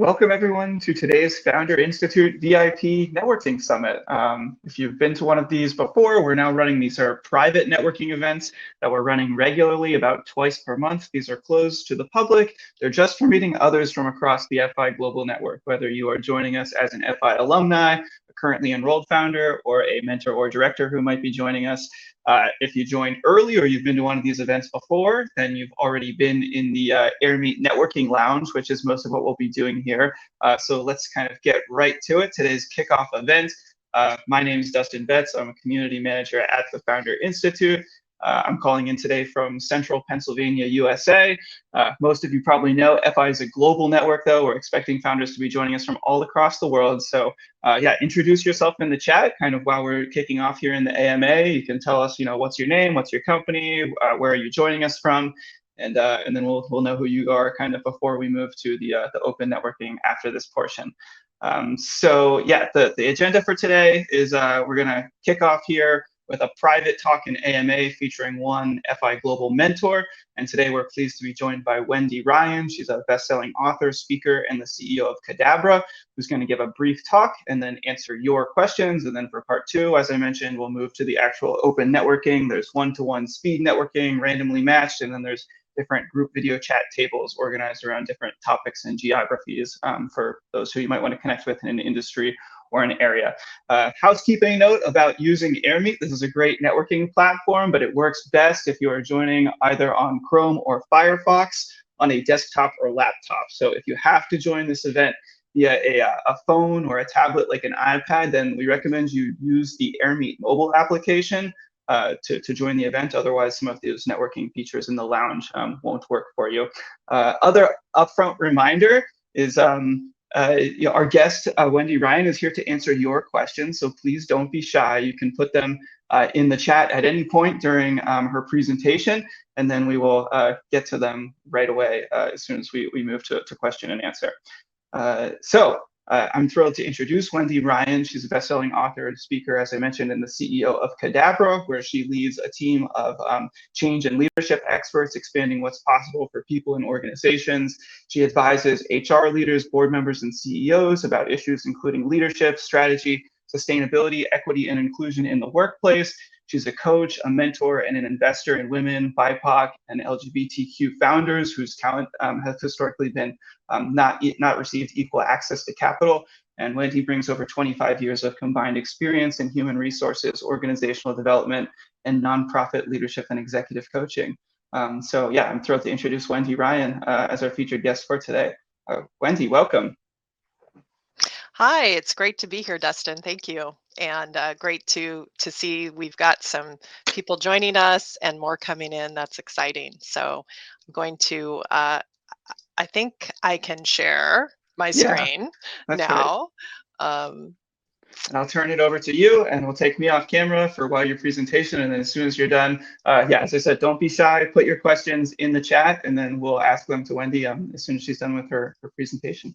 Welcome everyone to today's Founder Institute VIP Networking Summit. If you've been to one of these before, we're now running these are private networking events that we're running regularly about twice per month. These are closed to the public. They're just for meeting others from across the FI Global Network, whether you are joining us as an FI alumni, a currently enrolled founder, or a mentor or director who might be joining us. If you joined early or you've been to one of these events before, then you've already been in the AirMeet Networking Lounge, which is most of what we'll be doing here. So let's kind of get right to it. Today's kickoff event. My name is Dustin Betts. I'm a community manager at the Founder Institute. I'm calling in today from Central Pennsylvania, USA. Most of you probably know FI is a global network, though. We're expecting founders to be joining us from all across the world. So yeah, introduce yourself in the chat kind of while we're kicking off here in the AMA. You can tell us, what's your name, what's your company, where are you joining us from? And then we'll know who you are kind of before we move to the open networking after this portion. So yeah, the agenda for today is we're gonna kick off here with a private talk in AMA featuring one FI Global mentor. And today we're pleased to be joined by Wendy Ryan. She's a best-selling author, speaker, and the CEO of Kadabra, who's going to give a brief talk and then answer your questions. And then for part two, as I mentioned, we'll move to the actual open networking. There's one-to-one speed networking, randomly matched, and then there's different group video chat tables organized around different topics and geographies for those who you might want to connect with in an industry or an area. Housekeeping note about using AirMeet. This is a great networking platform, but it works best if you are joining either on Chrome or Firefox on a desktop or laptop. So if you have to join this event via a phone or a tablet like an iPad, then we recommend you use the AirMeet mobile application to join the event. Otherwise, some of those networking features in the lounge won't work for you. Other upfront reminder is our guest, Wendy Ryan, is here to answer your questions, so please don't be shy. You can put them in the chat at any point during her presentation, and then we will get to them right away as soon as we move to question and answer. I'm thrilled to introduce Wendy Ryan. She's a best-selling author and speaker, as I mentioned, and the CEO of Kadabra, where she leads a team of change and leadership experts, expanding what's possible for people and organizations. She advises HR leaders, board members, and CEOs about issues including leadership, strategy, sustainability, equity, and inclusion in the workplace. She's a coach, a mentor, and an investor in women, BIPOC, and LGBTQ founders whose talent has historically been not received equal access to capital. And Wendy brings over 25 years of combined experience in human resources, organizational development, and nonprofit leadership and executive coaching. So yeah, I'm thrilled to introduce Wendy Ryan as our featured guest for today. Wendy, welcome. Hi, it's great to be here, Dustin. Thank you. And great to see we've got some people joining us and more coming in. That's exciting. So I'm going to, I think I can share my screen now. And I'll turn it over to you, and we'll take me off camera for while your presentation. And then as soon as you're done, yeah, as I said, don't be shy. Put your questions in the chat, and then we'll ask them to Wendy as soon as she's done with her presentation.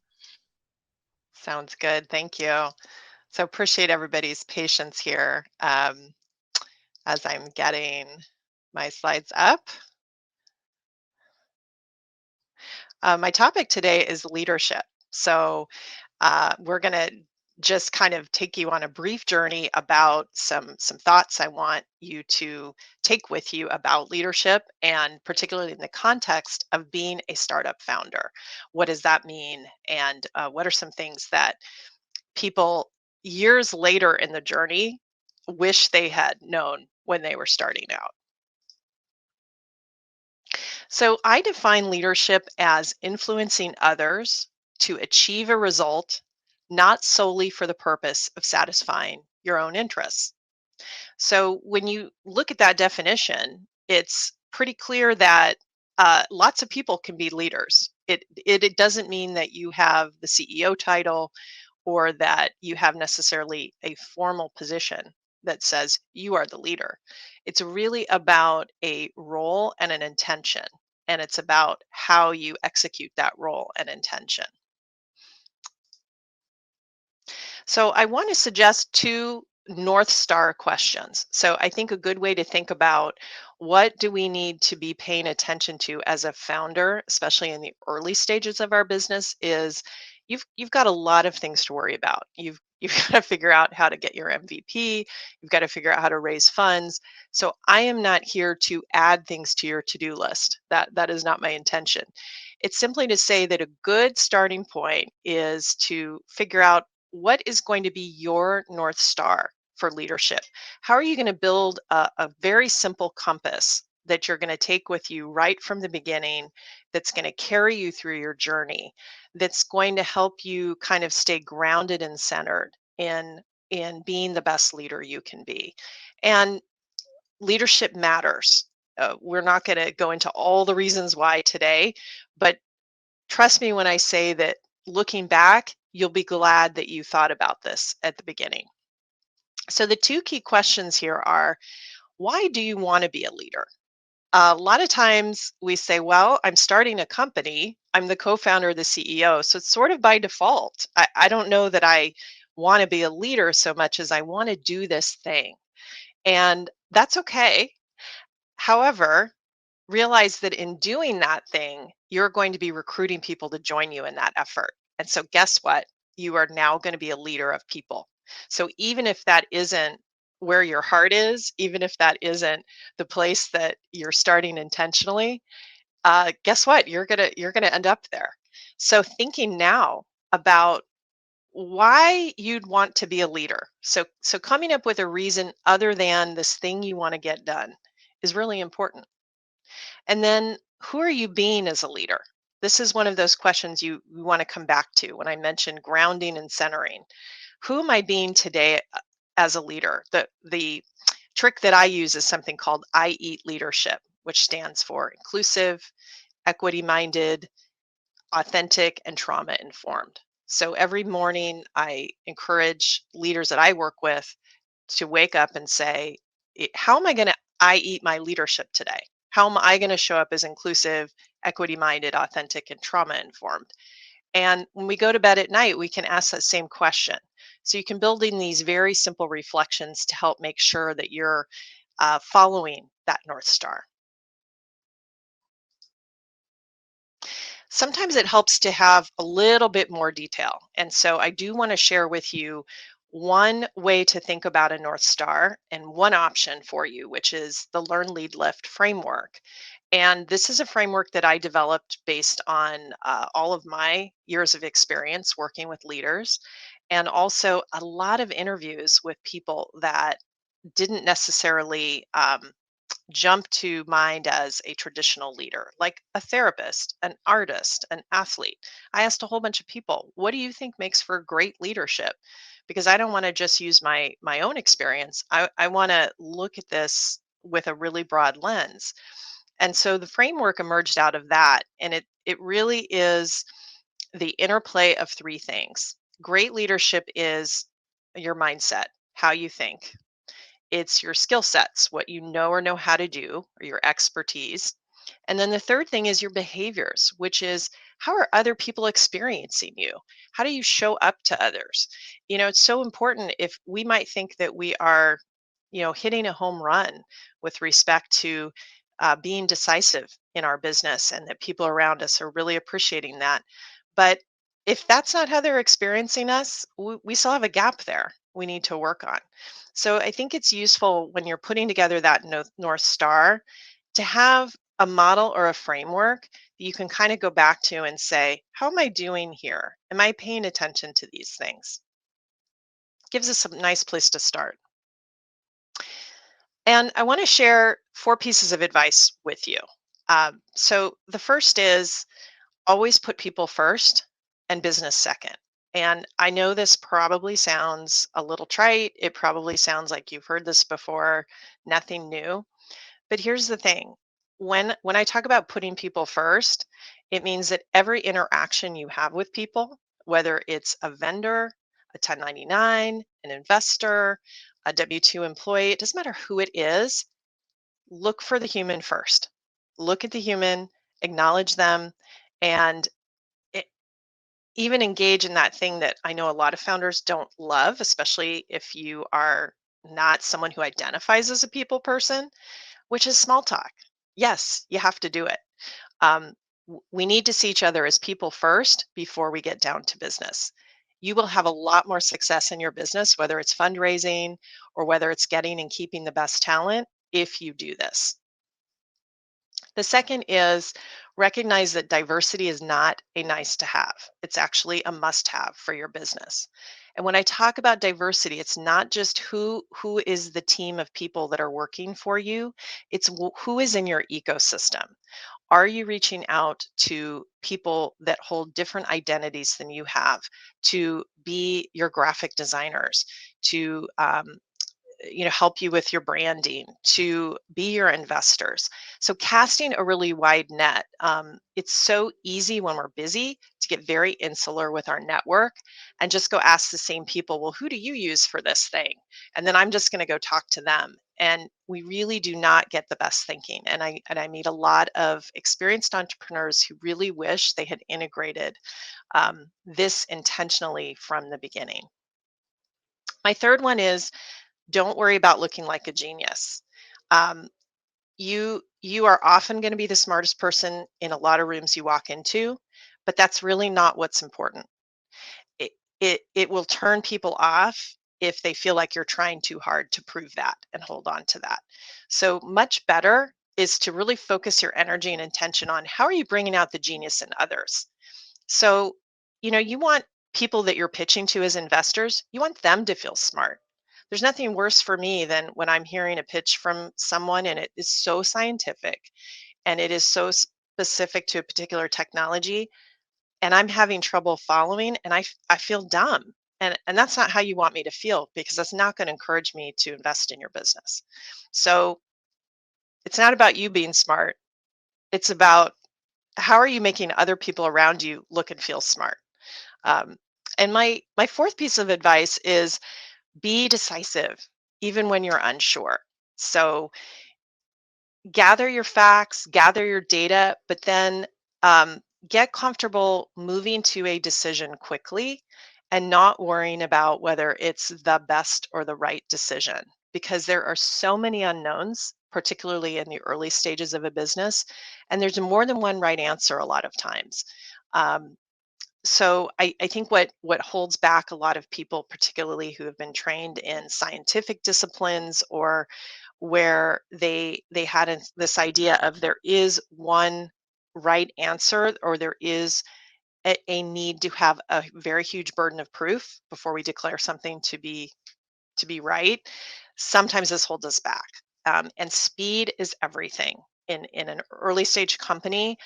Sounds good. Thank you. So appreciate everybody's patience here as I'm getting my slides up. My topic today is leadership. So we're going to just kind of take you on a brief journey about some thoughts I want you to take with you about leadership, and particularly in the context of being a startup founder. What does that mean? And what are some things that people years later in the journey wish they had known when they were starting out? So I define leadership as influencing others to achieve a result, not solely for the purpose of satisfying your own interests. So when you look at that definition, it's pretty clear that lots of people can be leaders. It doesn't mean that you have the CEO title or that you have necessarily a formal position that says you are the leader. It's really about a role and an intention, and it's about how you execute that role and intention. So I want to suggest two North Star questions. So I think a good way to think about what do we need to be paying attention to as a founder, especially in the early stages of our business, is you've got a lot of things to worry about. You've got to figure out how to get your MVP. You've got to figure out how to raise funds. So I am not here to add things to your to-do list. That is not my intention. It's simply to say that a good starting point is to figure out what is going to be your North Star for leadership. How are you going to build a very simple compass that you're going to take with you right from the beginning, that's going to carry you through your journey, that's going to help you kind of stay grounded and centered in being the best leader you can be. And leadership matters. We're not going to go into all the reasons why today, but trust me when I say that looking back, you'll be glad that you thought about this at the beginning. So the two key questions here are, why do you want to be a leader? A lot of times we say, well, I'm starting a company. I'm the co-founder, the CEO. So it's sort of by default. I don't know that I want to be a leader so much as I want to do this thing. And that's okay. However, realize that in doing that thing, you're going to be recruiting people to join you in that effort. And so, guess what? You are now going to be a leader of people. So, even if that isn't where your heart is, even if that isn't the place that you're starting intentionally, guess what? You're gonna end up there. So, thinking now about why you'd want to be a leader. So coming up with a reason other than this thing you want to get done is really important. And then, who are you being as a leader? This is one of those questions you want to come back to when I mentioned grounding and centering. Who am I being today as a leader? The trick that I use is something called I Eat Leadership, which stands for inclusive, equity minded, authentic, and trauma informed. So every morning I encourage leaders that I work with to wake up and say, how am I going to I eat my leadership today? How am I going to show up as inclusive, equity minded, authentic, and trauma informed? And when we go to bed at night, we can ask that same question. So you can build in these very simple reflections to help make sure that you're following that North Star. Sometimes it helps to have a little bit more detail. And so I do want to share with you one way to think about a North Star and one option for you, which is the Learn, Lead, Lift framework. And this is a framework that I developed based on all of my years of experience working with leaders and also a lot of interviews with people that didn't necessarily jump to mind as a traditional leader, like a therapist, an artist, an athlete. I asked a whole bunch of people, what do you think makes for great leadership? Because I don't want to just use my own experience. I want to look at this with a really broad lens. And so the framework emerged out of that. And it really is the interplay of three things. Great leadership is your mindset, how you think. It's your skill sets, what you know or know how to do, or your expertise. And then the third thing is your behaviors, which is how are other people experiencing you? How do you show up to others? You know, it's so important if we might think that we are, hitting a home run with respect to being decisive in our business and that people around us are really appreciating that. But if that's not how they're experiencing us, we still have a gap there we need to work on. So I think it's useful when you're putting together that North Star to have a model or a framework that you can kind of go back to and say, how am I doing here? Am I paying attention to these things? Gives us a nice place to start. And I want to share four pieces of advice with you. So the first is always put people first and business second. And I know this probably sounds a little trite. It probably sounds like you've heard this before, nothing new. But here's the thing. When I talk about putting people first, it means that every interaction you have with people, whether it's a vendor, a 1099, an investor, a W-2 employee, it doesn't matter who it is, look for the human first. Look at the human, acknowledge them, and even engage in that thing that I know a lot of founders don't love, especially if you are not someone who identifies as a people person, which is small talk. Yes, you have to do it. Um, We need to see each other as people first before we get down to business. You will have a lot more success in your business, whether it's fundraising or whether it's getting and keeping the best talent, if you do this. The second is recognize that diversity is not a nice to have. It's actually a must have for your business. And when I talk about diversity, it's not just who is the team of people that are working for you, it's who is in your ecosystem. Are you reaching out to people that hold different identities than you have, to be your graphic designers, to help you with your branding, to be your investors? So casting a really wide net. It's so easy when we're busy to get very insular with our network and just go ask the same people, well, who do you use for this thing? And then I'm just going to go talk to them. And we really do not get the best thinking. And I meet a lot of experienced entrepreneurs who really wish they had integrated this intentionally from the beginning. My third one is, don't worry about looking like a genius. Um, you are often going to be the smartest person in a lot of rooms you walk into, but that's really not what's important. It will turn people off if they feel like you're trying too hard to prove that and hold on to that. So much better is to really focus your energy and intention on how are you bringing out the genius in others. So, you want people that you're pitching to as investors, you want them to feel smart. There's nothing worse for me than when I'm hearing a pitch from someone and it is so scientific and it is so specific to a particular technology, and I'm having trouble following, and I feel dumb. And that's not how you want me to feel, because that's not going to encourage me to invest in your business. So it's not about you being smart. It's about how are you making other people around you look and feel smart. Um, and my fourth piece of advice is be decisive, even when you're unsure. So gather your facts, gather your data, but then um, get comfortable moving to a decision quickly and not worrying about whether it's the best or the right decision, because there are so many unknowns, particularly in the early stages of a business, and there's more than one right answer a lot of times. So I think what holds back a lot of people, particularly who have been trained in scientific disciplines, or where they had this idea of there is one right answer, or there is a need to have a very huge burden of proof before we declare something to be right. Sometimes this holds us back. And speed is everything in an early stage company.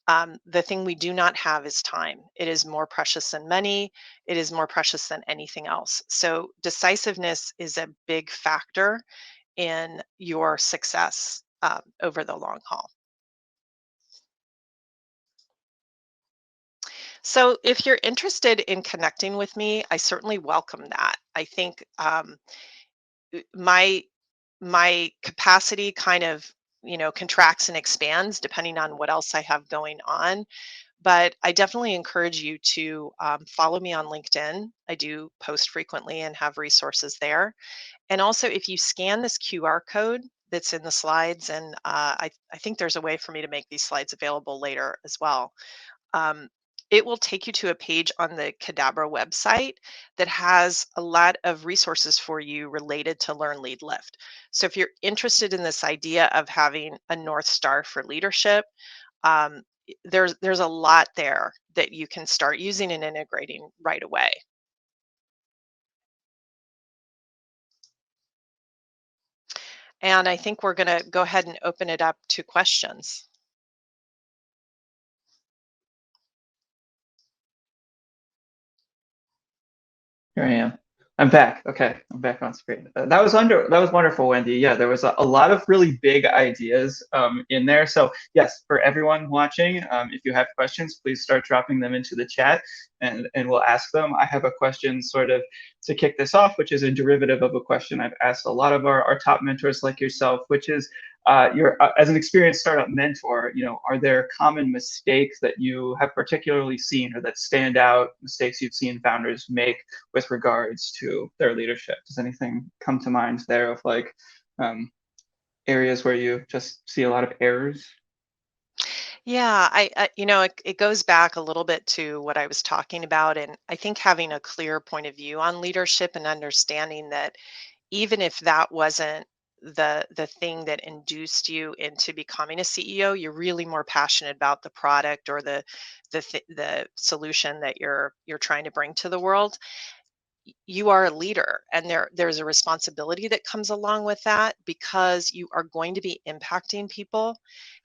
The thing we do not have is time. It is more precious than money. It is more precious than anything else. So decisiveness is a big factor in your success over the long haul. So if you're interested in connecting with me, I certainly welcome that. I think my my capacity kind of contracts and expands depending on what else I have going on. But I definitely encourage you to follow me on LinkedIn. I do post frequently and have resources there. And also, if you scan this QR code that's in the slides, and I think there's a way for me to make these slides available later as well. Um, it will take you to a page on the Kadabra website that has a lot of resources for you related to Learn, Lead, Lift. So if you're interested in this idea of having a North Star for leadership, there's a lot there that you can start using and integrating right away. And I think we're going to go ahead and open it up to questions. Here I am. I'm back. Okay, I'm back on screen. That was wonderful, Wendy. Yeah, there was a lot of really big ideas in there. So yes, for everyone watching, if you have questions, please start dropping them into the chat, and we'll ask them. I have a question sort of to kick this off, which is a derivative of a question I've asked a lot of our top mentors like yourself, which is as an experienced startup mentor, are there common mistakes that you have particularly seen or that stand out, mistakes you've seen founders make with regards to their leadership? Does anything come to mind there of like areas where you just see a lot of errors? Yeah, it goes back a little bit to what I was talking about, and I think having a clear point of view on leadership and understanding that even if that wasn't the thing that induced you into becoming a CEO, you're really more passionate about the product or the solution that you're trying to bring to the world. You are a leader, and there's a responsibility that comes along with that because you are going to be impacting people,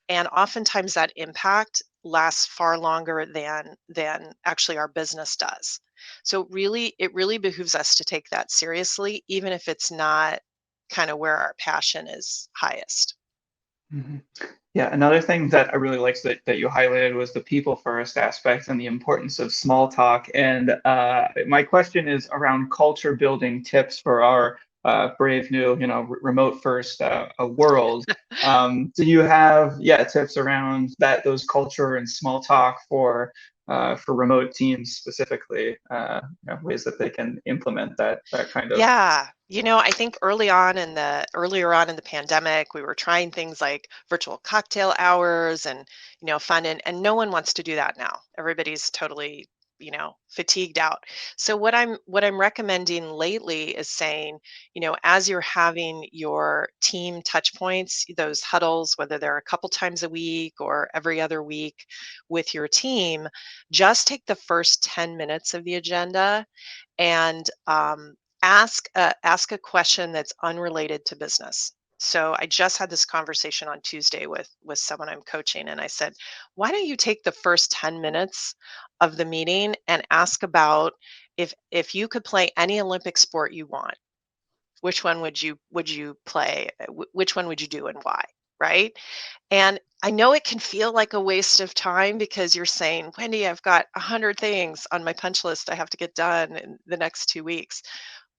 and oftentimes that impact lasts far longer than actually our business does. So it really behooves us to take that seriously, even if it's not kind of where our passion is highest. Mhm. Yeah, another thing that I really liked that you highlighted was the people first aspect and the importance of small talk. And my question is around culture building tips for our brave new, remote first world. Do you have, yeah, tips around those culture and small talk for remote teams specifically, ways that they can implement that kind of. Yeah, I think earlier on in the pandemic, we were trying things like virtual cocktail hours and fun, and no one wants to do that now. Everybody's totally fatigued out. So what I'm recommending lately is saying, as you're having your team touch points, those huddles, whether they're a couple times a week or every other week with your team, just take the first 10 minutes of the agenda and ask a question that's unrelated to business. So I just had this conversation on Tuesday with someone I'm coaching, and I said, "Why don't you take the first 10 minutes of the meeting and ask about if you could play any Olympic sport you want, which one would you play? Which one would you do and why?" Right? And I know it can feel like a waste of time because you're saying, "Wendy, I've got 100 things on my punch list I have to get done in the next 2 weeks."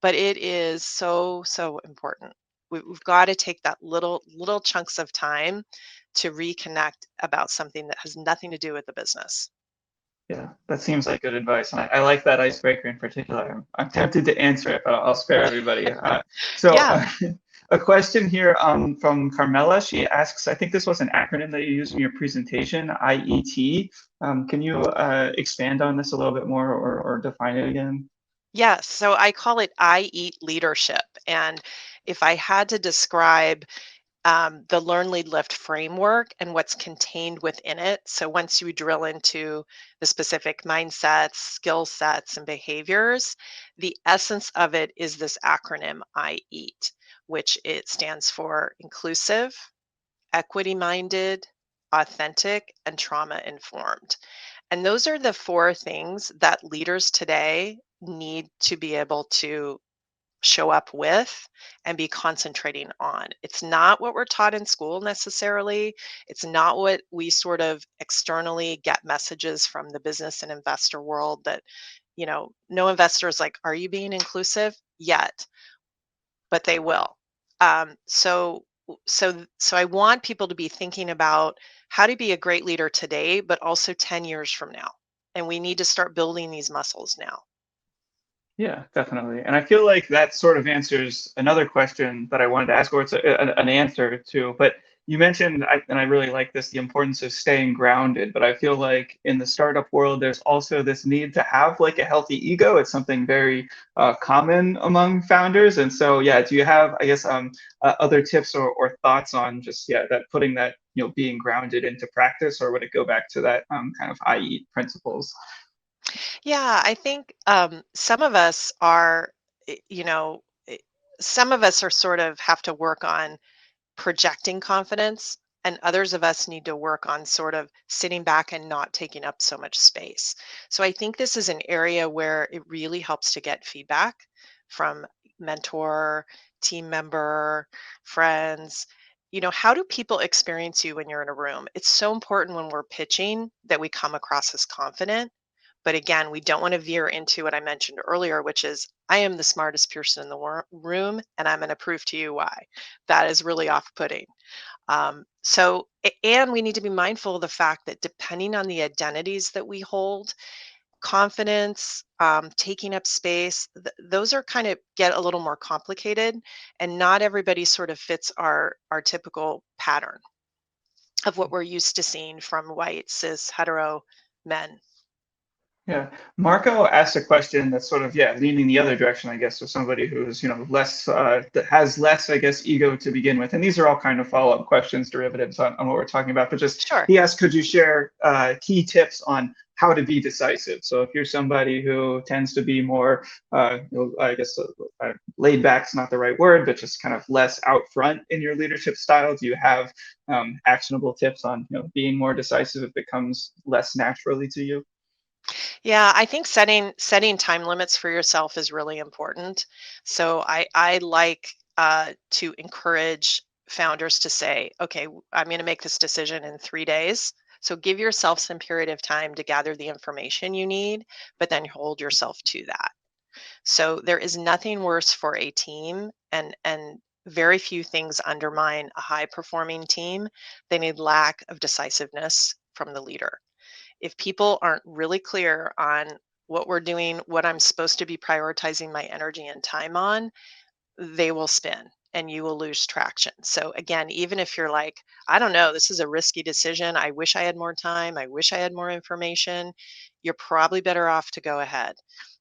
But it is so, so important. We've got to take that little chunks of time to reconnect about something that has nothing to do with the business. Yeah, that seems like good advice. And I like that icebreaker in particular. I'm tempted to answer it, but I'll spare everybody. So, Yeah. a question here from Carmela. She asks, I think this was an acronym that you used in your presentation, IET. Can you expand on this a little bit more or define it again? Yes. So I call it I Eat Leadership. And if I had to describe the Learn, Lead, Lift framework and what's contained within it. So once you drill into the specific mindsets, skill sets, and behaviors, the essence of it is this acronym I EAT, which it stands for inclusive, equity minded, authentic, and trauma informed. And those are the four things that leaders today need to be able to show up with and be concentrating on. It's not what we're taught in school necessarily. It's not what we sort of externally get messages from the business and investor world that, no investor is like, "Are you being inclusive?" Yet, but they will. So I want people to be thinking about how to be a great leader today, but also 10 years from now. And we need to start building these muscles now. Yeah, definitely. And I feel like that sort of answers another question that I wanted to ask, or it's an answer to. But you mentioned, and I really like this, the importance of staying grounded. But I feel like in the startup world, there's also this need to have like a healthy ego. It's something very common among founders. And so, yeah, do you have, I guess, other tips or thoughts on just, yeah, that putting that, being grounded into practice, or would it go back to that kind of IE principles? Yeah, I think some of us are, eh, you know, eh, some of us are sort of have to work on projecting confidence, and others of us need to work on sort of sitting back and not taking up so much space. So I think this is an area where it really helps to get feedback from mentor, team member, friends. How do people experience you when you're in a room? It's so important when we're pitching that we come across as confident. But again, we don't want to veer into what I mentioned earlier, which is I am the smartest person in the room, and I'm going to prove to you why. That is really off putting. And we need to be mindful of the fact that depending on the identities that we hold, confidence, taking up space, those are kind of get a little more complicated, and not everybody sort of fits our typical pattern. of what we're used to seeing from white, cis, hetero men. Yeah. Marco asked a question that's sort of, yeah, leaning the other direction, I guess, so somebody who's, less, that has less, I guess, ego to begin with. And these are all kind of follow-up questions, derivatives on what we're talking about. But just, Sure. he asked, could you share key tips on how to be decisive? So if you're somebody who tends to be more, I guess, laid back's not the right word, but just kind of less out front in your leadership style, do you have actionable tips on, being more decisive if it comes less naturally to you? Yeah, I think setting time limits for yourself is really important. So I like to encourage founders to say, okay, I'm going to make this decision in 3 days. So give yourself some period of time to gather the information you need, but then hold yourself to that. So there is nothing worse for a team, and very few things undermine a high performing team than a lack of decisiveness from the leader. If people aren't really clear on what we're doing, what I'm supposed to be prioritizing my energy and time on, they will spin and you will lose traction. So, again, even if you're like, I don't know, this is a risky decision. I wish I had more time. I wish I had more information. You're probably better off to go ahead.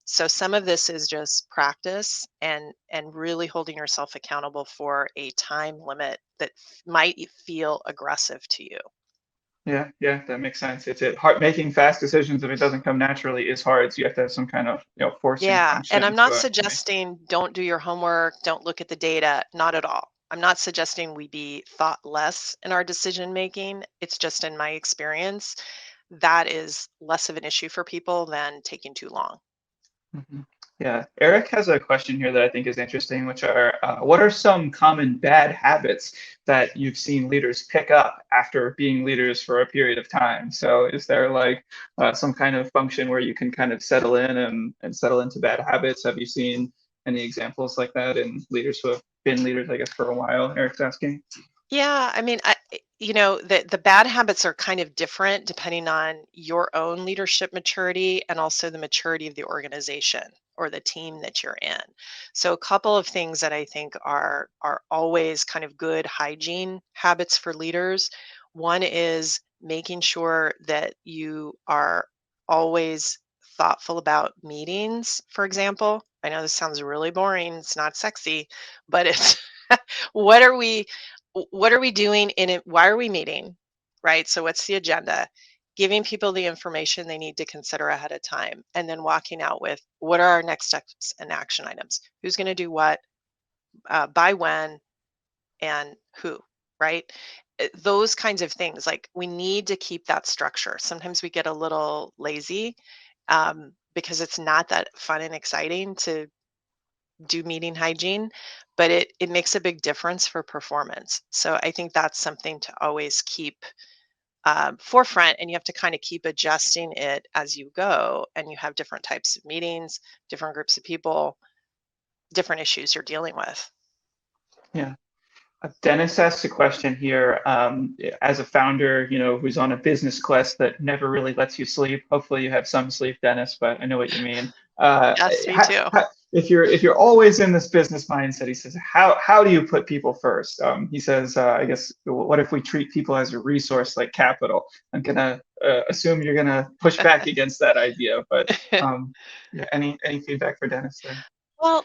So some of this is just practice and really holding yourself accountable for a time limit that might feel aggressive to you. Yeah, yeah, that makes sense. It's it hard making fast decisions if it doesn't come naturally is hard. So you have to have some kind of, forcing Yeah, and function I'm not to it. suggesting don't do your homework, don't look at the data, not at all. I'm not suggesting we be thoughtless in our decision making. It's just in my experience, that is less of an issue for people than taking too long. Mhm. Yeah, Eric has a question here that I think is interesting, which are what are some common bad habits that you've seen leaders pick up after being leaders for a period of time? So is there like some kind of function where you can kind of settle in and settle into bad habits? Have you seen any examples like that in leaders who have been leaders, I guess, for a while? Eric's asking. Yeah, I mean, the bad habits are kind of different depending on your own leadership maturity and also the maturity of the organization or the team that you're in. So a couple of things that I think are always kind of good hygiene habits for leaders. One is making sure that you are always thoughtful about meetings, for example. I know this sounds really boring, it's not sexy, but it's what are we what are we doing in it? Why are we meeting? Right? So, what's the agenda? Giving people the information they need to consider ahead of time, and then walking out with what are our next steps and action items? Who's going to do what, by when, and who? Right? Those kinds of things. Like, we need to keep that structure. Sometimes we get a little lazy because it's not that fun and exciting to do meeting hygiene, but it makes a big difference for performance. So I think that's something to always keep forefront, and you have to kind of keep adjusting it as you go. And you have different types of meetings, different groups of people, different issues you're dealing with. Yeah. Dennis asked a question here. As a founder, who's on a business quest that never really lets you sleep. Hopefully, you have some sleep, Dennis, but I know what you mean. Yes, me too. If you're always in this business mindset, he says, how do you put people first? He says, I guess, what if we treat people as a resource like capital? I'm gonna assume you're gonna push back against that idea, but yeah, any feedback for Dennis there? Well,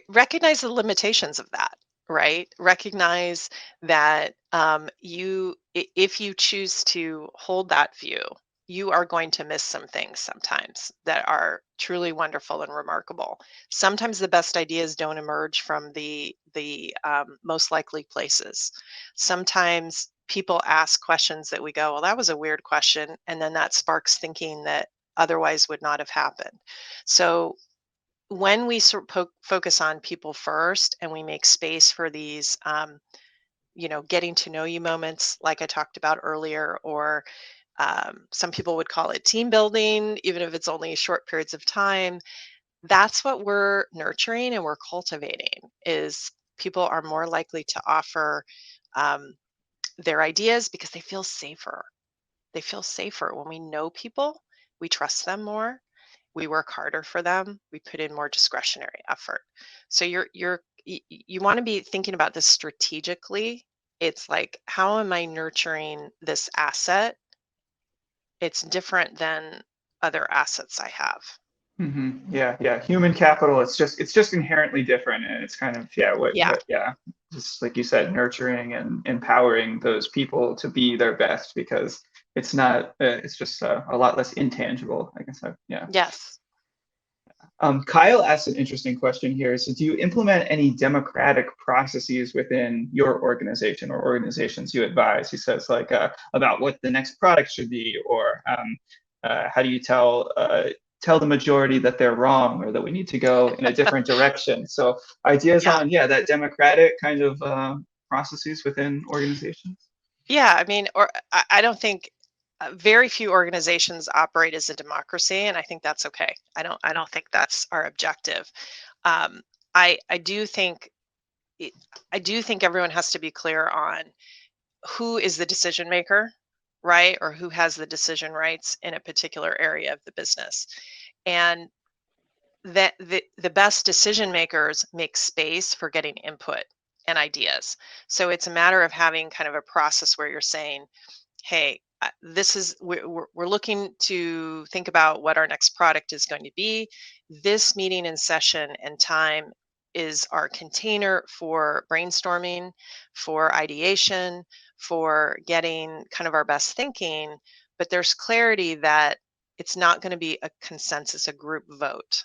recognize the limitations of that, right? Recognize that if you choose to hold that view, you are going to miss some things sometimes that are truly wonderful and remarkable. Sometimes the best ideas don't emerge from the most likely places. Sometimes people ask questions that we go, well, that was a weird question, and then that sparks thinking that otherwise would not have happened. So when we focus on people first and we make space for these getting to know you moments like I talked about earlier, or some people would call it team building, even if it's only short periods of time, that's what we're nurturing and we're cultivating. Is people are more likely to offer um, their ideas because they feel safer when we know people, we trust them more, we work harder for them, we put in more discretionary effort. So you want to be thinking about this strategically It's like, how am I nurturing this asset? It's different than other assets I have. Yeah, yeah. Human capital, it's just inherently different, and it's kind of Yeah. just like you said, nurturing and empowering those people to be their best because it's not it's just a lot less intangible, I guess. Yeah. Yes. Kyle asked an interesting question here. So, do you implement any democratic processes within your organization or organizations you advise? He says, like, about what the next product should be, or how do you tell the majority that they're wrong or that we need to go in a different direction? So, ideas Yeah. on, yeah, that democratic kind of processes within organizations. Yeah. I mean, or I don't think very few organizations operate as a democracy, and I think that's okay. I don't think that's our objective. Um, I do think it- I do think everyone has to be clear on who is the decision maker, right? Or who has the decision rights in a particular area of the business. And that the best decision makers make space for getting input and ideas. So it's a matter of having kind of a process where you're saying, hey, this is we're looking to think about what our next product is going to be. This meeting and session and time is our container for brainstorming, for ideation, for getting kind of our best thinking, but there's clarity that it's not going to be a consensus, a group vote.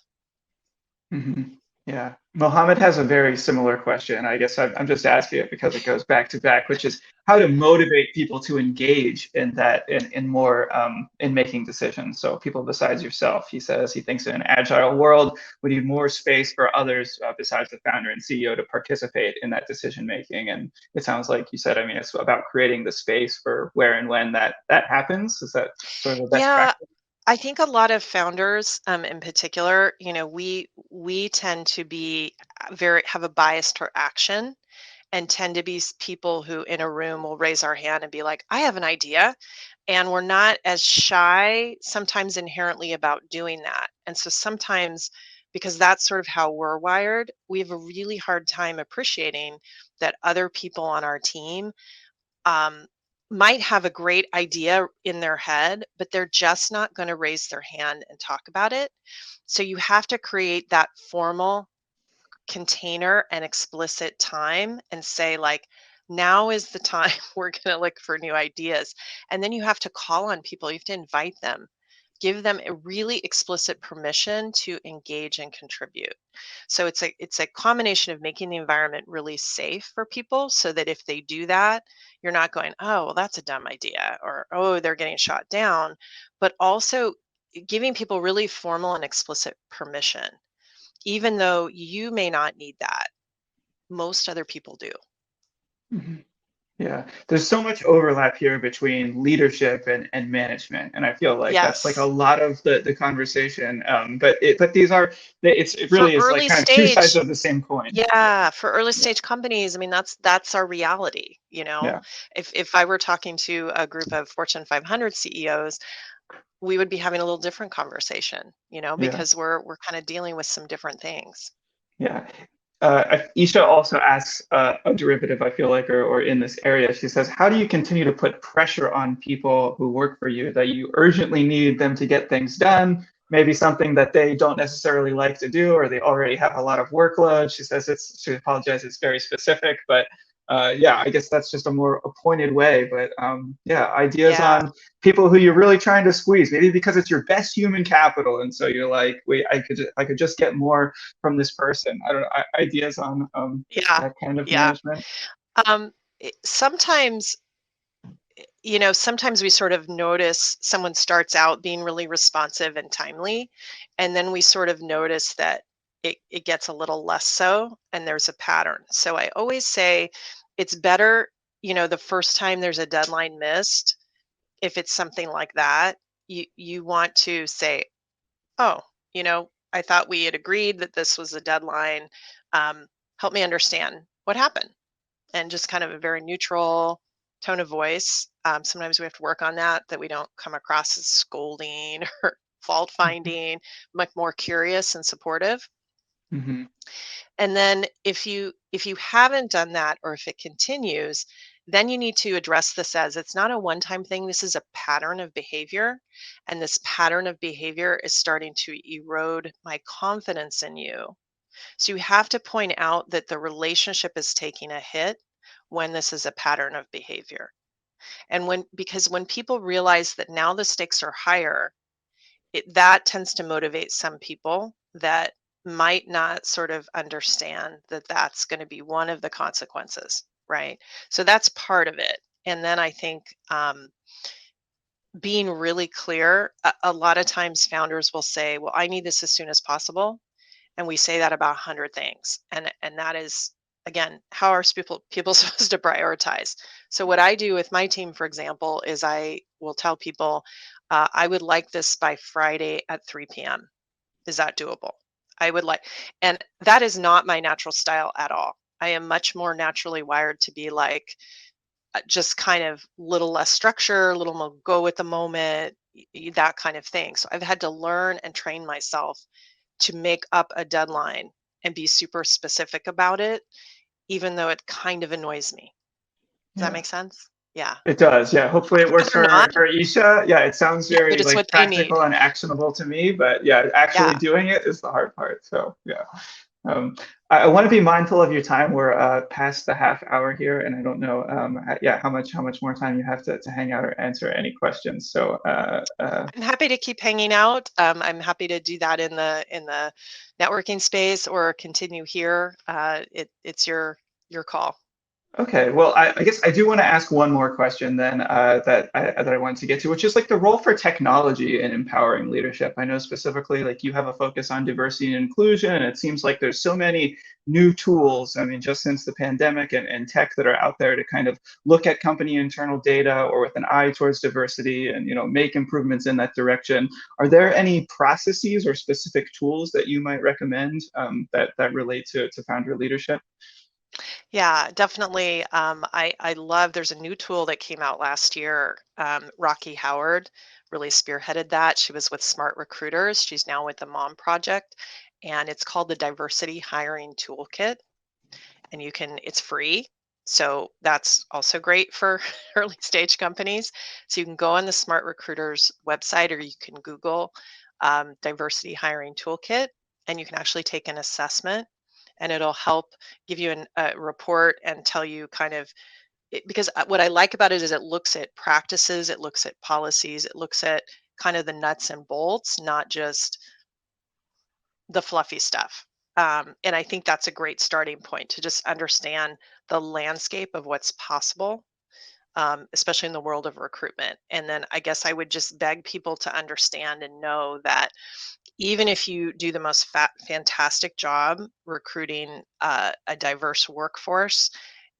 hmm Yeah. Mohammed has a very similar question. I guess I'm just asking it because it goes back to back, which is how to motivate people to engage in that in more in making decisions. So people besides yourself, he says he thinks in an agile world, we need more space for others besides the founder and CEO to participate in that decision making. And it sounds like you said, I mean, it's about creating the space for where and when that happens. Is that sort of a best Yeah, practice? I think a lot of founders, in particular, we tend to be very have a bias toward action and tend to be people who in a room will raise our hand and be like, I have an idea. And we're not as shy sometimes inherently about doing that. And so sometimes, because that's sort of how we're wired, we have a really hard time appreciating that other people on our team um, might have a great idea in their head, but they're just not going to raise their hand and talk about it. So you have to create that formal container and explicit time and say, like, now is the time we're going to look for new ideas. And then you have to call on people, you have to invite them, give them a really explicit permission to engage and contribute. So it's a combination of making the environment really safe for people so that if they do that, you're not going, oh, well, that's a dumb idea, or oh, they're getting shot down, but also giving people really formal and explicit permission, even though you may not need that. Most other people do. Mhm. Yeah, there's so much overlap here between leadership and management, and I feel like that's like a Yes. lot of the conversation. But it For really is like early kind of two sides stage, of the same coin. yeah, for early Yeah, stage companies, I mean, that's our reality, you know. yeah, If I were talking to a group of Fortune 500 CEOs, we would be having a little different conversation, yeah. because we're kind of dealing with some different things. Yeah. Isha also asks a derivative, I feel like, or in this area. She says, how do you continue to put pressure on people who work for you that you urgently need them to get things done? Maybe something that they don't necessarily like to do, or they already have a lot of workload. She apologizes, it's very specific, but yeah, I guess that's just a more pointed way. But yeah, ideas Yeah. on people who you're really trying to squeeze, maybe because it's your best human capital. And so you're like, wait, I could just get more from this person. I don't know, ideas on Yeah. that kind of Yeah. management. Um, sometimes, sometimes we sort of notice someone starts out being really responsive and timely, and then we sort of notice that it gets a little less so, and there's a pattern. So I always say it's better, the first time there's a deadline missed, if it's something like that, you want to say, oh, I thought we had agreed that this was a deadline. Help me understand what happened, and just kind of a very neutral tone of voice. Sometimes we have to work on that we don't come across as scolding or fault finding, much more curious and supportive. Mm-hmm. And then if you haven't done that, or if it continues, then you need to address this as it's not a one-time thing. This is a pattern of behavior. And this pattern of behavior is starting to erode my confidence in you. So you have to point out that the relationship is taking a hit when this is a pattern of behavior. And because when people realize that now the stakes are higher, that tends to motivate some people that might not sort of understand that that's going to be one of the consequences, right? So that's part of it. And then I think being really clear, a lot of times founders will say, well, I need this as soon as possible. And we say that about 100 things. And that is, again, how are people supposed to prioritize? So what I do with my team, for example, is I will tell people, I would like this by Friday at 3 p.m. Is that doable? I would like, and that is not my natural style at all. I am much more naturally wired to be like, just kind of little less structure, a little more go with the moment, that kind of thing. So I've had to learn and train myself to make up a deadline and be super specific about it, even though it kind of annoys me. Does that Yeah. make sense? Yeah. It does, yeah. Hopefully it I'd works rather not. for Isha. Yeah, it sounds Yeah, but very it's like what they need. practical and actionable to me, but yeah, actually Yeah. doing it is the hard part. So yeah. I want to be mindful of your time. We're past the half hour here, and I don't know, yeah, how much more time you have to hang out or answer any questions. So I'm happy to keep hanging out. I'm happy to do that in the networking space or continue here. It's your call. okay, well, I guess I do want to ask one more question then that I wanted to get to, which is like the role for technology in empowering leadership. I know specifically like you have a focus on diversity and inclusion, and it seems like there's so many new tools. I mean, just since the pandemic and tech that are out there to kind of look at company internal data or with an eye towards diversity and make improvements in that direction. Are there any processes or specific tools that you might recommend that relate to founder leadership? Yeah, definitely. I love. There's a new tool that came out last year. Rocky Howard really spearheaded that. She was with Smart Recruiters. She's now with the Mom Project, and it's called the Diversity Hiring Toolkit. And it's free, so that's also great for early stage companies. So you can go on the Smart Recruiters website, or you can Google Diversity Hiring Toolkit, and you can actually take an assessment and it'll help give you a report and tell you kind of because what I like about it is it looks at practices, it looks at policies, it looks at kind of the nuts and bolts, not just the fluffy stuff. And I think that's a great starting point to just understand the landscape of what's possible, especially in the world of recruitment. And then I guess I would just beg people to understand and know that even if you do the most fantastic job recruiting a diverse workforce,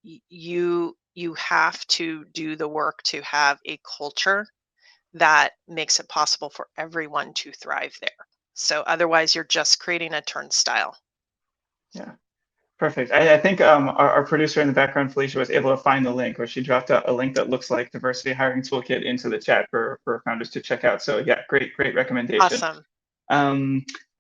you have to do the work to have a culture that makes it possible for everyone to thrive there. So otherwise, you're just creating a turnstile. Yeah. Perfect. I think our producer in the background, Felicia, was able to find the link, or she dropped a link that looks like Diversity Hiring Toolkit into the chat for founders to check out. So yeah, great recommendation. Awesome.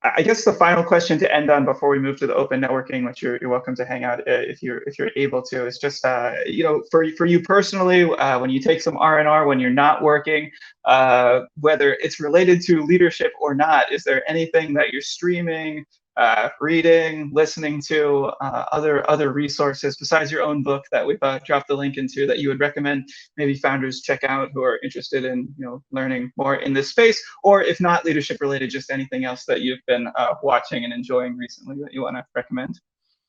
I guess the final question to end on before we move to the open networking, which you're welcome to hang out if you're able to, is just for you personally, when you take some R&R when you're not working, whether it's related to leadership or not, is there anything that you're streaming, reading, listening to, other resources besides your own book that we've dropped the link into that you would recommend maybe founders check out who are interested in learning more in this space, or if not leadership related, just anything else that you've been watching and enjoying recently that you want to recommend?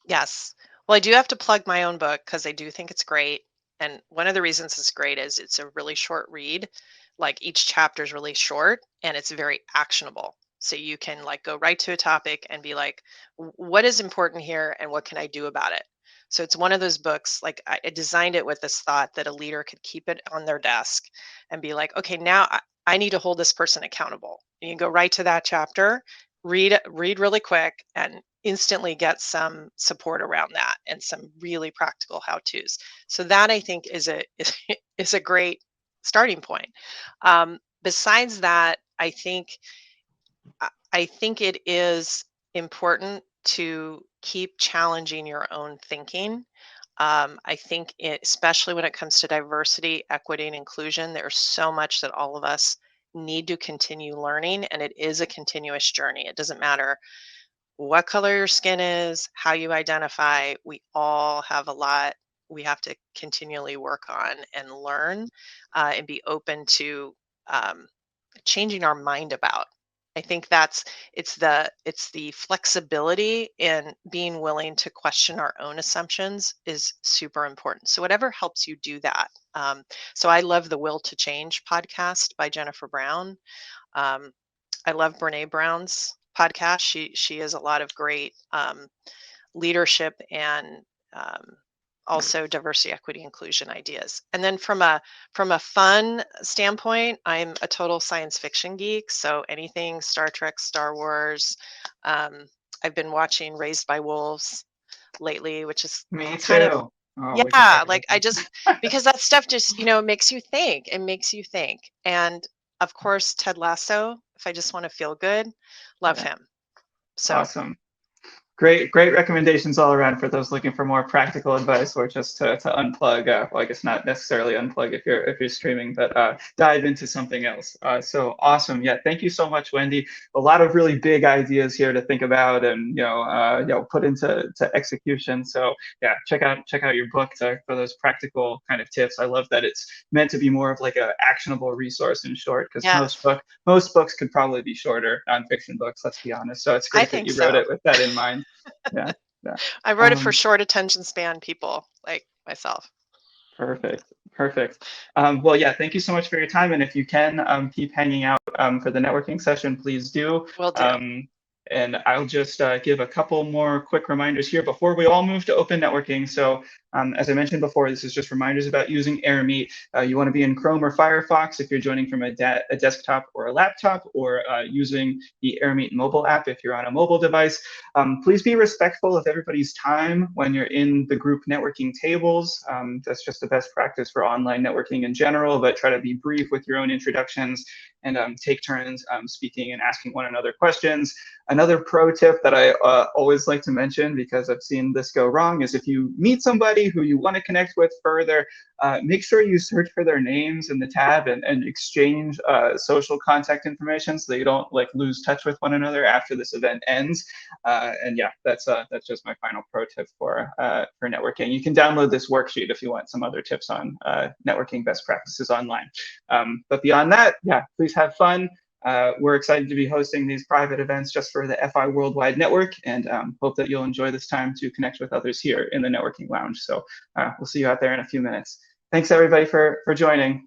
Yes. Well, I do have to plug my own book because I do think it's great. And one of the reasons it's great is it's a really short read. Like each chapter is really short and it's very actionable. So you can like go right to a topic and be like, what is important here and what can I do about it? So it's one of those books, like I designed it with this thought that a leader could keep it on their desk and be like, okay, now I need to hold this person accountable. And you can go right to that chapter, read really quick, and instantly get some support around that and some really practical how to's. So that I think is is a great starting point. Besides that, I think it is important to keep challenging your own thinking. I think especially when it comes to diversity, equity, and inclusion, there's so much that all of us need to continue learning, and it is a continuous journey. It doesn't matter what color your skin is, how you identify, we all have a lot we have to continually work on and learn, and be open to um, changing our mind about. I think it's the flexibility in being willing to question our own assumptions is super important. So whatever helps you do that. So I love the Will to Change podcast by Jennifer Brown. Um, I love Brene Brown's podcast. She has a lot of great leadership and um, also diversity, equity, inclusion ideas. And then from a fun standpoint, I'm a total science fiction geek. So anything Star Trek, Star Wars. Um, I've been watching Raised by Wolves lately, which is Me kind of, too. Oh, we could yeah, talk about like I just, because that stuff just, makes you think. It makes you think. And of course, Ted Lasso, if I just want to feel good, love yeah, him. So awesome. Great recommendations all around for those looking for more practical advice or just to unplug. Well, I guess not necessarily unplug if you're streaming, but dive into something else. So awesome. Yeah, thank you so much, Wendy. A lot of really big ideas here to think about and put into execution. So yeah, check out your book for those practical kind of tips. I love that it's meant to be more of like a actionable resource in short, because yes, most books could probably be shorter, nonfiction books, let's be honest. So it's I great that think you wrote so. it with that in mind. Yeah, yeah. I wrote it for short attention span people like myself. Perfect, perfect. Well, yeah, thank you so much for your time. And if you can keep hanging out for the networking session, please do. Will do. And I'll just give a couple more quick reminders here before we all move to open networking. So as I mentioned before, this is just reminders about using AirMeet. You want to be in Chrome or Firefox if you're joining from a desktop or a laptop, or using the AirMeet mobile app if you're on a mobile device. Please be respectful of everybody's time when you're in the group networking tables. That's just the best practice for online networking in general, but try to be brief with your own introductions and take turns speaking and asking one another questions. Another pro tip that I always like to mention, because I've seen this go wrong, is if you meet somebody who you want to connect with further, make sure you search for their names in the tab and exchange social contact information so that you don't like lose touch with one another after this event ends. And yeah, that's just my final pro tip for networking. You can download this worksheet if you want some other tips on networking best practices online. But beyond that, yeah, please have fun. We're excited to be hosting these private events just for the FI Worldwide Network, and hope that you'll enjoy this time to connect with others here in the networking lounge. So we'll see you out there in a few minutes. Thanks everybody for joining.